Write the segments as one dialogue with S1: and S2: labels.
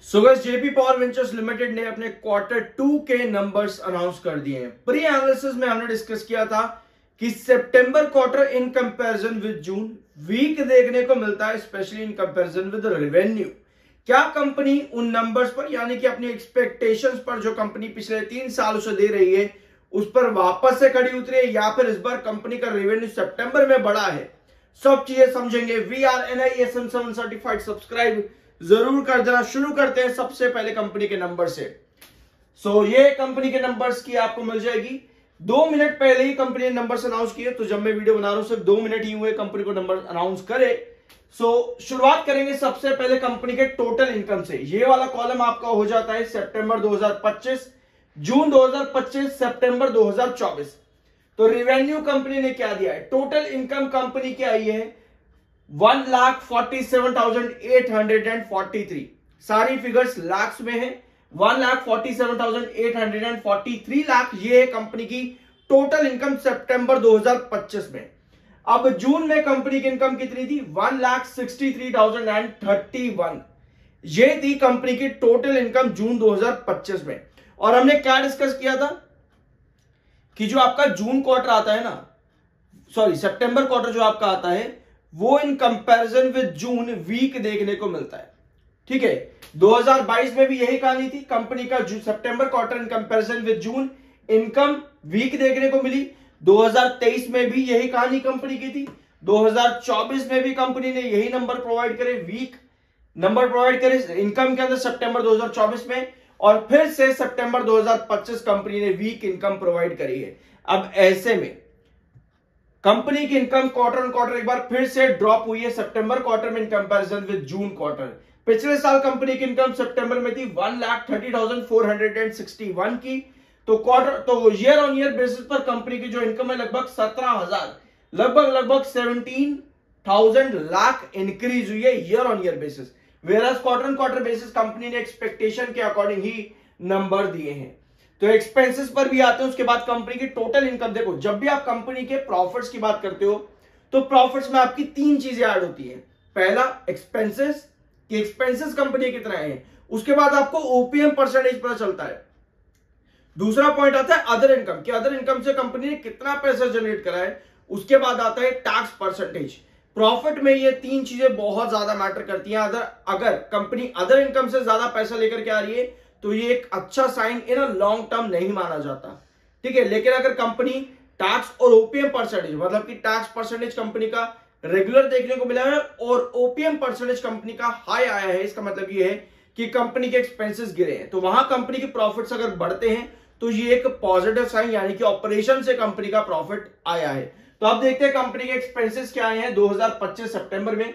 S1: सो guys, JP power ventures limited ने अपने quarter 2 के नंबर्स अनाउंस कर दिए हैं। प्री एनालिसिस में हमने डिस्कस किया था कि सितंबर quarter in comparison with June week देखने को मिलता है, specially in comparison with revenue. क्या कंपनी उन नंबर्स पर यानी कि अपनी एक्सपेक्टेशंस पर जो कंपनी पिछले 3 सालों से दे रही है उस पर वापस से खड़ी उतरी है या फिर इस बार कंपनी का रेवेन्यू सितंबर में बढ़ा है, सब चीजें समझेंगे। We are NISM 7 certified, subscribe जरूर कर देना। शुरू करते हैं सबसे पहले कंपनी के नंबर से। ये कंपनी के नंबर्स की आपको मिल जाएगी। 2 मिनट पहले ही कंपनी ने नंबर्स अनाउंस किए, तो जब मैं वीडियो बना रहा हूं सिर्फ 2 मिनट ही हुए कंपनी को नंबर अनाउंस करे। शुरुआत करेंगे सबसे पहले कंपनी के टोटल इनकम से। ये वाला कॉलम आपका हो जाता है सितंबर 2025, जून 2025, सितंबर 2024। तो रेवेन्यू कंपनी ने क्या दिया है, टोटल इनकम कंपनी की आई है 1,47,843। सारी फिगर्स लाख्स में है। 1,47,843 लाख ये है कंपनी की टोटल इनकम सितंबर 2025 में। अब जून में कंपनी की इनकम कितनी थी, 1,63,031। ये थी कंपनी की टोटल इनकम जून 2025 में। और हमने क्या डिस्कस किया था कि जो आपका जून क्वार्टर आता है ना, सॉरी सितंबर क्वार्टर जो आपका आता है वो in comparison with June week देखने को मिलता है। ठीक है, 2022 में भी यही कहानी थी। कंपनी का सितंबर quarter in comparison with June income weak देखने को मिली। 2023 में भी यही कहानी कंपनी की थी। 2024 में भी कंपनी ने यही नंबर प्रोवाइड करे, वीक नंबर प्रोवाइड करे इनकम के अंदर सितंबर 2024 में। और फिर से सितंबर 2025 कंपनी ने वीक इनकम प्रोवाइड करी है। अब ऐसे में कंपनी की इनकम क्वार्टर ऑन क्वार्टर एक बार फिर से ड्रॉप हुई है सितंबर क्वार्टर में इन कंपैरिजन विद जून क्वार्टर। पिछले साल कंपनी की इनकम सितंबर में थी 1,30,461 की। तो ईयर ऑन ईयर बेसिस पर कंपनी की जो इनकम है लगभग 17,000, लगभग 17,000 लाख इंक्रीज हुई है year on year basis. वेराज quarter on quarter basis company ने एक्सपेक्टेशन के अकॉर्डिंग ही नंबर दिए हैं। तो एक्सपेंसेस पर भी आते हैं, उसके बाद कंपनी की टोटल इनकम। देखो, जब भी आप कंपनी के प्रॉफिट्स की बात करते हो तो प्रॉफिट्स में आपकी 3 चीजें ऐड होती है। पहला एक्सपेंसेस, कि एक्सपेंसेस कंपनी कितना है, उसके बाद आपको ओपीएम परसेंटेज पता चलता है। दूसरा पॉइंट आता है अदर इनकम, कि अदर इनकम से कंपनी ने कितना पैसा जनरेट करा है। उसके बाद आता है टैक्स परसेंटेज। प्रॉफिट में ये 3 चीजें बहुत ज्यादा मैटर करती हैं। अगर कंपनी अदर इनकम से ज्यादा पैसा लेकर के आ रही है तो ये एक अच्छा sign in a long term नहीं माना जाता। ठीक है, लेकिन अगर कंपनी टैक्स और ओपीएम परसेंटेज, मतलब कि टैक्स परसेंटेज कंपनी का रेगुलर देखने को मिला है और ओपीएम परसेंटेज कंपनी का हाई आया है, इसका मतलब ये है कि कंपनी के एक्सपेंसेस गिरे हैं। तो वहां कंपनी के प्रॉफिट्स अगर बढ़ते हैं तो ये एक पॉजिटिव साइन, यानी कि ऑपरेशन से कंपनी का प्रॉफिट आया है। तो अब देखते हैं कंपनी के एक्सपेंसेस क्या आए हैं 2025 सितंबर में।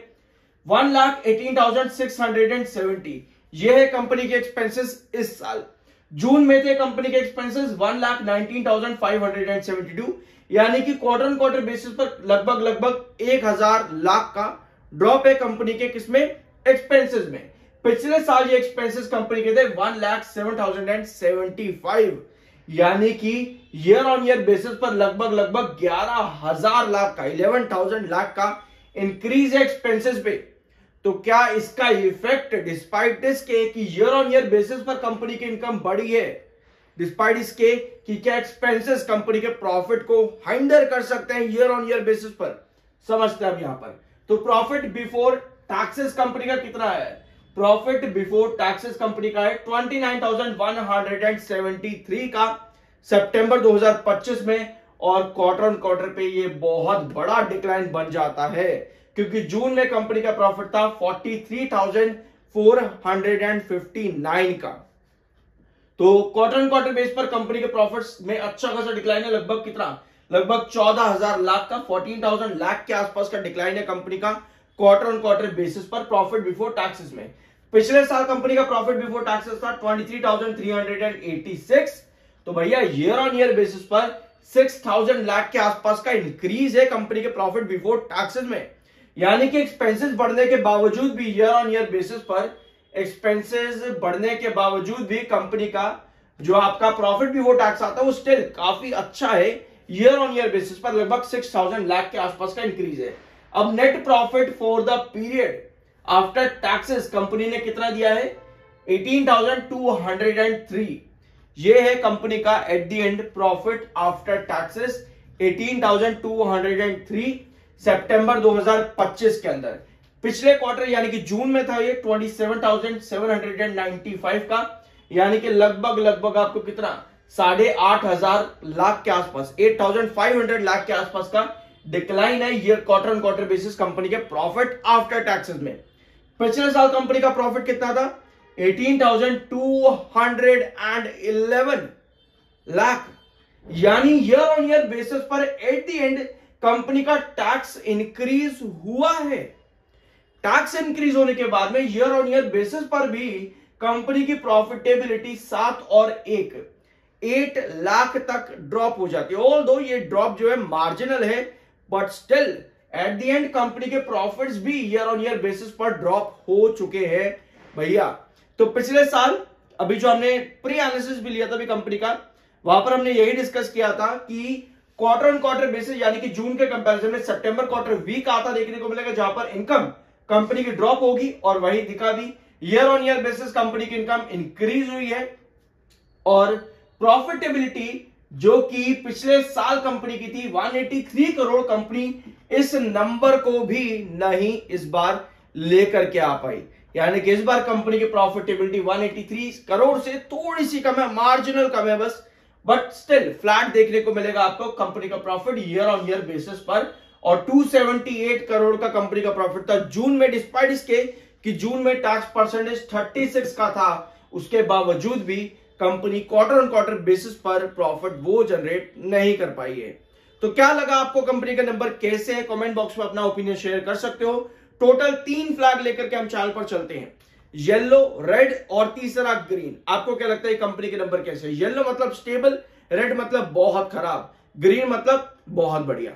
S1: 1,18,670 ये है कंपनी के एक्सपेंसेस इस साल। जून में थे कंपनी के एक्सपेंसेस 1,19,572, यानी कि क्वार्टर ऑन क्वार्टर बेसिस पर लगभग 1,000 लाख का ड्रॉप है कंपनी के किसमें, एक्सपेंसेस में। पिछले साल ये एक्सपेंसेस कंपनी के थे 1,07,075, यानी कि ईयर ऑन ईयर बेसिस पर लगभग 11,000 लाख का, 11,000 लाख का इंक्रीज है एक्सपेंसेस पे। तो क्या इसका इफेक्ट डिस्पाइट इसके कि ईयर ऑन ईयर बेसिस पर कंपनी की इनकम बढ़ी है, डिस्पाइट इसके कि क्या एक्सपेंसेस कंपनी के प्रॉफिट को हाइंडर कर सकते हैं ईयर ऑन ईयर बेसिस पर, समझते हैं अब यहां पर। तो प्रॉफिट बिफोर टैक्सेस कंपनी का कितना है, प्रॉफिट बिफोर टैक्सेस कंपनी का है 29,173 का सितंबर 2025 में। और क्वार्टर ऑन क्वार्टर पे ये बहुत बड़ा डिक्लाइन बन जाता है, क्योंकि जून में कंपनी का प्रॉफिट था 43,459 का। तो क्वार्टर ऑन क्वार्टर बेस पर कंपनी के प्रॉफिट्स में अच्छा खासा डिक्लाइन है। लगभग कितना, लगभग 14,000 लाख का, 14,000 लाख के आसपास का डिक्लाइन है कंपनी का क्वार्टर ऑन क्वार्टर बेसिस पर प्रॉफिट बिफोर टैक्सेस में। पिछले साल कंपनी का प्रॉफिट बिफोर टैक्सेस था 23,386। तो भैया ईयर ऑन ईयर बेसिस पर 6,000 लाख के आसपास का इंक्रीज है कंपनी के प्रॉफिट बिफोर टैक्सेस में। यानी कि एक्सपेंसेस बढ़ने के बावजूद भी, ईयर ऑन ईयर बेसिस पर एक्सपेंसेस बढ़ने के बावजूद भी कंपनी का जो आपका प्रॉफिट बिफोर टैक्स आता है वो स्टिल काफी अच्छा है। ईयर ऑन ईयर बेसिस पर लगभग 6,000 लाख के आसपास का इंक्रीज है। अब net profit for the period after taxes company ने कितना दिया है, 18,203। ये है कंपनी का at the end profit after taxes 18,203 सितंबर 2025 के अंदर। पिछले क्वार्टर यानी कि जून में था ये 27,795 का, यानी कि लगभग आपको कितना 8,500 लाख के आसपास 8,500 लाख के आसपास का डिक्लाइन है ये quarter on quarter basis company के प्रॉफिट आफ्टर टैक्सेस में। पिछले साल कंपनी का प्रॉफिट कितना था 18,211 लाख, यानी ईयर ऑन ईयर बेसिस पर एट द एंड कंपनी का टैक्स इंक्रीज हुआ है। टैक्स इंक्रीज होने के बाद में ईयर ऑन ईयर बेसिस पर भी कंपनी की प्रॉफिटेबिलिटी 7 और 8 लाख तक ड्रॉप हो जाती है। ऑल्दो ये ड्रॉप जो है मार्जिनल है, but still at the end company के प्रॉफिट्स भी ईयर ऑन ईयर बेसिस पर ड्रॉप हो चुके हैं भैया। तो पिछले साल अभी जो हमने प्री एनालिसिस भी लिया था अभी कंपनी का, वहां पर हमने यही डिस्कस किया था कि क्वार्टर ऑन क्वार्टर बेसिस यानी कि जून के कंपैरिजन में सितंबर क्वार्टर वीक आता देखने को मिलेगा, जहां पर इनकम कंपनी की ड्रॉप होगी, और वही दिखा भी year on year basis company की इनकम इंक्रीज हुई है, और प्रॉफिटेबिलिटी जो कि पिछले साल कंपनी की थी 183 करोड़, कंपनी इस नंबर को भी नहीं इस बार लेकर के आ पाई, यानी कि इस बार कंपनी की प्रॉफिटेबिलिटी 183 करोड़ से थोड़ी सी कम है, मार्जिनल कम है बस, बट स्टिल फ्लैट देखने को मिलेगा आपको कंपनी का profit year on year basis पर। और 278 करोड़ का कंपनी का प्रॉफिट था जून में, डिस्पाइट इसके कि जून में टैक्स परसेंटेज 36 का था, उसके बावजूद भी company quarter on quarter basis पर प्रॉफिट वो जनरेट नहीं कर पाई है। तो क्या लगा आपको कंपनी का नंबर कैसे है, कमेंट बॉक्स में अपना ओपिनियन शेयर कर सकते हो। टोटल 3 फ्लैग लेकर के हम चैनल पर चलते हैं, येलो, रेड और तीसरा ग्रीन। आपको क्या लगता है कंपनी के नंबर कैसे? येलो मतलब स्टेबल, रेड मतलब बहुत खराब, ग्रीन मतलब बहुत बढ़िया।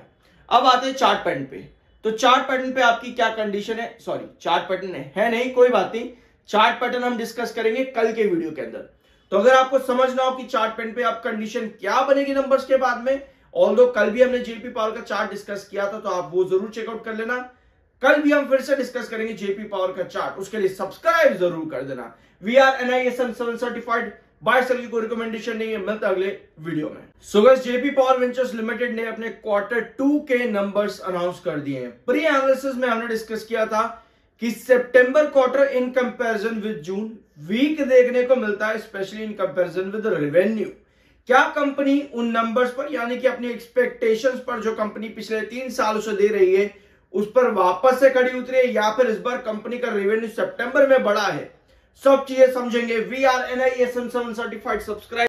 S1: अब आते हैं चार्ट पैटर्न पे। तो चार्ट पैटर्न पे आपकी क्या कंडीशन है, सॉरी चार्ट पैटर्न है नहीं, कोई बात नहीं, चार्ट पैटर्न हम डिस्कस करेंगे कल के वीडियो के अंदर। तो अगर आपको समझना हो कि चार्ट पैटर्न पे आप कंडीशन क्या बनेगी नंबर्स के बाद में, ऑल्दो कल भी हमने जेपी पावर का चार्ट डिस्कस किया था, तो आप वो जरूर चेकआउट कर लेना। कल भी हम फिर से डिस्कस करेंगे जेपी पावर का चार्ट, उसके लिए सब्सक्राइब जरूर कर देना। We are NISM 7 certified, buy sell की कोई रिकमेंडेशन नहीं है। मिलता अगले वीडियो में। So guys, JP power ventures limited ने अपने क्वार्टर 2 के नंबर्स अनाउंस कर दिए हैं। प्री एनालिसिस में हमने डिस्कस किया था कि सितंबर quarter in comparison with June week देखने को मिलता है, specially in comparison with revenue. क्या कंपनी उन नंबर्स पर यानी कि अपनी एक्सपेक्टेशंस पर जो कंपनी पिछले 3 सालों से दे रही है उस पर वापस से खड़ी उतरी है, या फिर इस बार कंपनी का रेवेन्यू सितंबर में बढ़ा है? सब चीजें समझेंगे। We are NISM 7 certified, subscribe